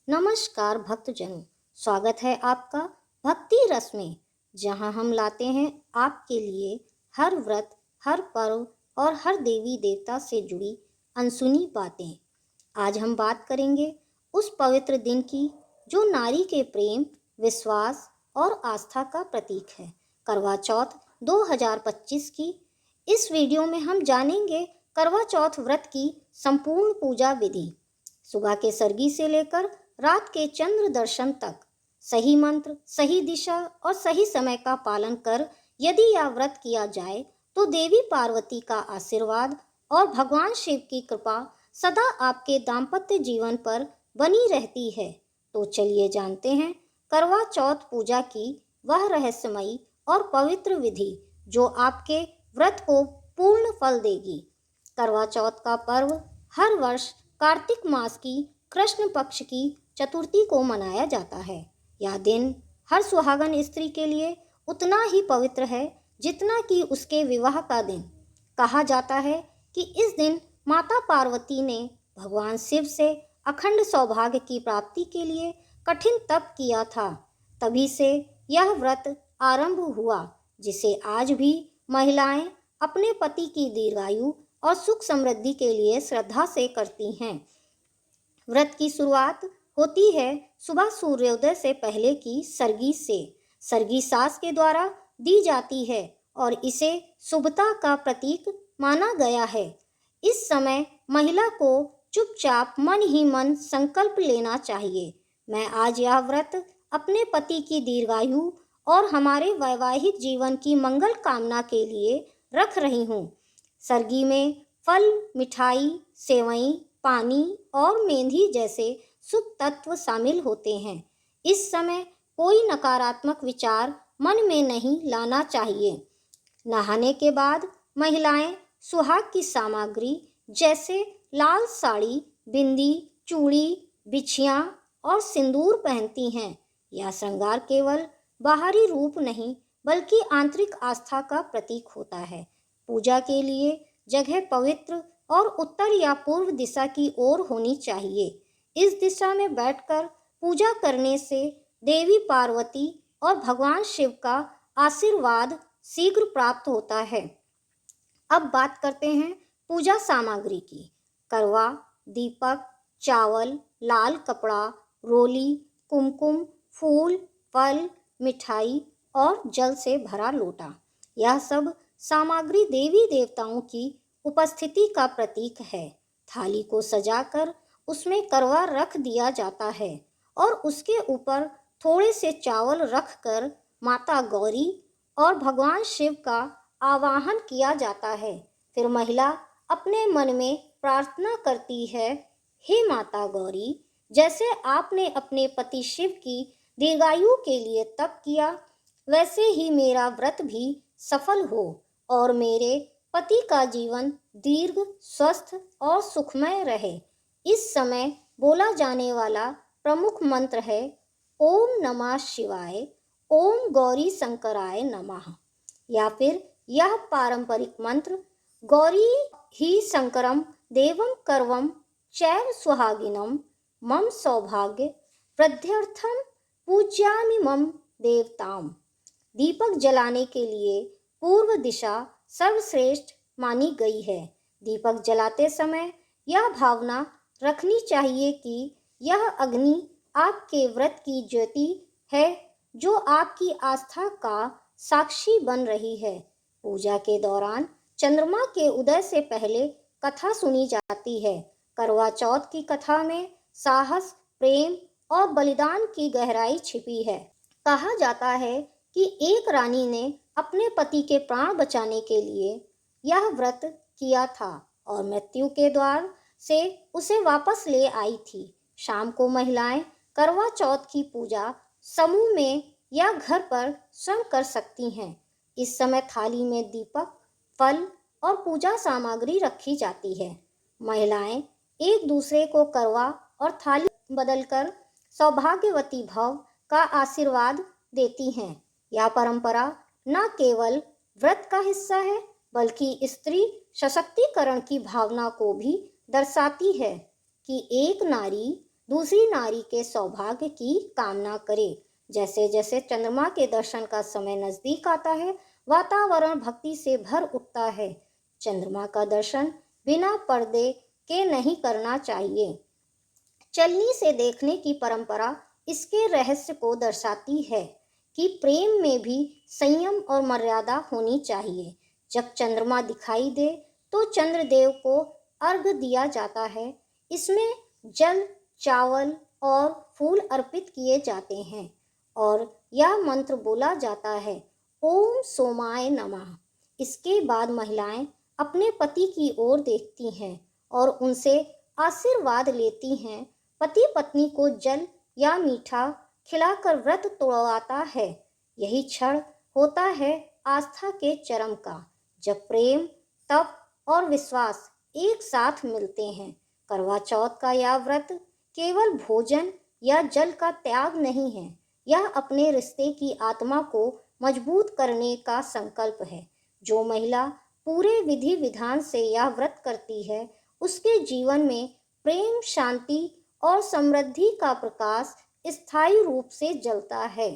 नमस्कार भक्तजनों, स्वागत है आपका भक्ति रस में, जहां हम लाते हैं आपके लिए हर व्रत, हर पर्व और हर देवी देवता से जुड़ी अनसुनी बातें। आज हम बात करेंगे उस पवित्र दिन की जो नारी के प्रेम, विश्वास और आस्था का प्रतीक है, करवा चौथ 2025 की। इस वीडियो में हम जानेंगे करवा चौथ व्रत की संपूर्ण पूजा विधि, सुबह के सरगी से लेकर रात के चंद्र दर्शन तक। सही मंत्र, सही दिशा और सही समय का पालन कर यदि यह व्रत किया जाए तो देवी पार्वती का आशीर्वाद और भगवान शिव की कृपा सदा आपके दाम्पत्य जीवन पर बनी रहती है। तो चलिए जानते हैं करवा चौथ पूजा की वह रहस्यमयी और पवित्र विधि जो आपके व्रत को पूर्ण फल देगी। करवा चौथ का पर्व हर वर्ष कार्तिक मास की कृष्ण पक्ष की चतुर्थी को मनाया जाता है। यह दिन हर सुहागन स्त्री के लिए उतना ही पवित्र है जितना कि उसके विवाह का दिन। कहा जाता है कि इस दिन माता पार्वती ने भगवान शिव से अखंड सौभाग्य की प्राप्ति के लिए कठिन तप किया था। तभी से यह व्रत आरंभ हुआ, जिसे आज भी महिलाएं अपने पति की दीर्घायु और सुख समृद्धि के लिए श्रद्धा से करती हैं। व्रत की शुरुआत होती है सुबह सूर्योदय से पहले की सरगी से। सरगी सास के द्वारा दी जाती है और इसे शुभता का प्रतीक माना गया है। इस समय महिला को चुपचाप मन ही मन संकल्प लेना चाहिए, मैं आज यह व्रत अपने पति की दीर्घायु और हमारे वैवाहिक जीवन की मंगल कामना के लिए रख रही हूँ। सरगी में फल, मिठाई, सेवई, पानी और मेहंदी जैसे शुभ तत्व शामिल होते हैं। इस समय कोई नकारात्मक विचार मन में नहीं लाना चाहिए। नहाने के बाद महिलाएं सुहाग की सामग्री जैसे लाल साड़ी, बिंदी, चूड़ी, बिछिया और सिंदूर पहनती हैं। यह श्रृंगार केवल बाहरी रूप नहीं बल्कि आंतरिक आस्था का प्रतीक होता है। पूजा के लिए जगह पवित्र और उत्तर या पूर्व दिशा की ओर होनी चाहिए। इस दिशा में बैठकर पूजा करने से देवी पार्वती और भगवान शिव का आशीर्वाद शीघ्र प्राप्त होता है। अब बात करते हैं पूजा सामग्री की। करवा, दीपक, चावल, लाल कपड़ा, रोली, कुमकुम, फूल, फल, मिठाई और जल से भरा लोटा, यह सब सामग्री देवी देवताओं की उपस्थिति का प्रतीक है। थाली को सजाकर उसमें करवा रख दिया जाता है और उसके ऊपर थोड़े से चावल रखकर माता गौरी और भगवान शिव का आवाहन किया जाता है। फिर महिला अपने मन में प्रार्थना करती है, हे माता गौरी, जैसे आपने अपने पति शिव की दीर्घायु के लिए तप किया, वैसे ही मेरा व्रत भी सफल हो और मेरे पति का जीवन दीर्घ, स्वस्थ और सुखमय रहे। इस समय बोला जाने वाला प्रमुख मंत्र है ओम नमः शिवाय, ओम गौरी शंकराय नमः, या फिर यह पारंपरिक मंत्र गौरी ही शंकरम देवम कर्वम चैव सुहागिनम मम सौभाग्य वृद्ध्यर्थम पूज्यामि मम देवताम। दीपक जलाने के लिए पूर्व दिशा सर्वश्रेष्ठ मानी गई है। दीपक जलाते समय यह भावना रखनी चाहिए कि यह अग्नि आपके व्रत की ज्योति है जो आपकी आस्था का साक्षी बन रही है। पूजा के दौरान चंद्रमा के उदय से पहले कथा सुनी जाती है। करवा चौथ की कथा में साहस, प्रेम और बलिदान की गहराई छिपी है। कहा जाता है कि एक रानी ने अपने पति के प्राण बचाने के लिए यह व्रत किया था और मृत्यु के द्वार से उसे वापस ले आई थी। शाम को महिलाएं करवा चौथ की पूजा समूह में या घर पर स्वयं कर सकती हैं। इस समय थाली में दीपक, फल और पूजा सामग्री रखी जाती है। महिलाएं एक दूसरे को करवा और थाली बदलकर सौभाग्यवती भव का आशीर्वाद देती हैं। यह परंपरा न केवल व्रत का हिस्सा है बल्कि स्त्री सशक्तिकरण की भावना को भी दर्शाती है कि एक नारी दूसरी नारी के सौभाग्य की कामना करे। जैसे जैसे चंद्रमा के दर्शन का समय नजदीक आता है, वातावरण भक्ति से भर उठता है। चंद्रमा का दर्शन बिना पर्दे के नहीं करना चाहिए। चलनी से देखने की परंपरा इसके रहस्य को दर्शाती है कि प्रेम में भी संयम और मर्यादा होनी चाहिए। जब चंद्रमा दिखाई दे तो चंद्रदेव को अर्घ दिया जाता है। इसमें जल, चावल और फूल अर्पित किए जाते हैं और यह मंत्र बोला जाता है, ओम सोमाय नमः। इसके बाद महिलाएं अपने पति की ओर देखती हैं और उनसे आशीर्वाद लेती हैं। पति पत्नी को जल या मीठा खिलाकर व्रत तोड़वाता है। यही क्षण होता है आस्था के चरम का, जब प्रेम, तप और विश्वास एक साथ मिलते हैं। करवा चौथ का यह व्रत केवल भोजन या जल का त्याग नहीं है, यह अपने रिश्ते की आत्मा को मजबूत करने का संकल्प है। जो महिला पूरे विधि विधान से यह व्रत करती है, उसके जीवन में प्रेम, शांति और समृद्धि का प्रकाश स्थायी रूप से जलता है।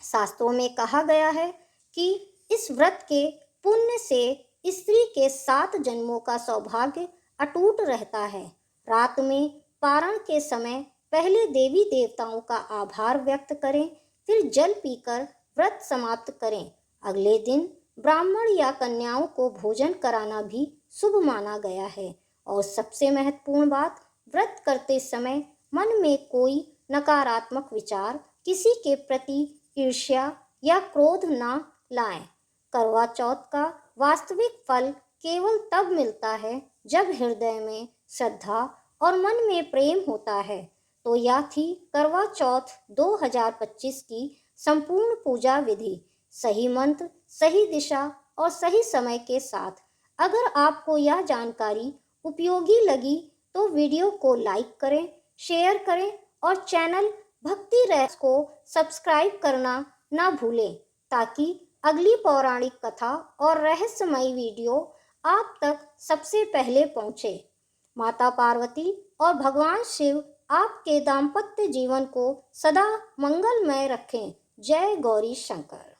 शास्त्रों में कहा गया है कि इस व्रत के पुण्य से स्त्री के 7 जन्मों का सौभाग्य अटूट रहता है। रात में पारण के समय पहले देवी देवताओं का आभार व्यक्त करें, फिर जल पीकर व्रत समाप्त करें। अगले दिन ब्राह्मण या कन्याओं को भोजन कराना भी शुभ माना गया है। और सबसे महत्वपूर्ण बात, व्रत करते समय मन में कोई नकारात्मक विचार, किसी के प्रति ईर्ष्या या क्रोध न लाएं। करवा चौथ का वास्तविक फल केवल तब मिलता है जब हृदय में श्रद्धा और मन में प्रेम होता है। तो यह थी करवा चौथ 2025 की संपूर्ण पूजा विधि, सही मंत्र, सही दिशा और सही समय के साथ। अगर आपको यह जानकारी उपयोगी लगी तो वीडियो को लाइक करें, शेयर करें और चैनल भक्ति रहस्य को सब्सक्राइब करना ना भूलें, ताकि अगली पौराणिक कथा और रहस्यमयी वीडियो आप तक सबसे पहले पहुँचे। माता पार्वती और भगवान शिव आपके दाम्पत्य जीवन को सदा मंगलमय रखें। जय गौरी शंकर।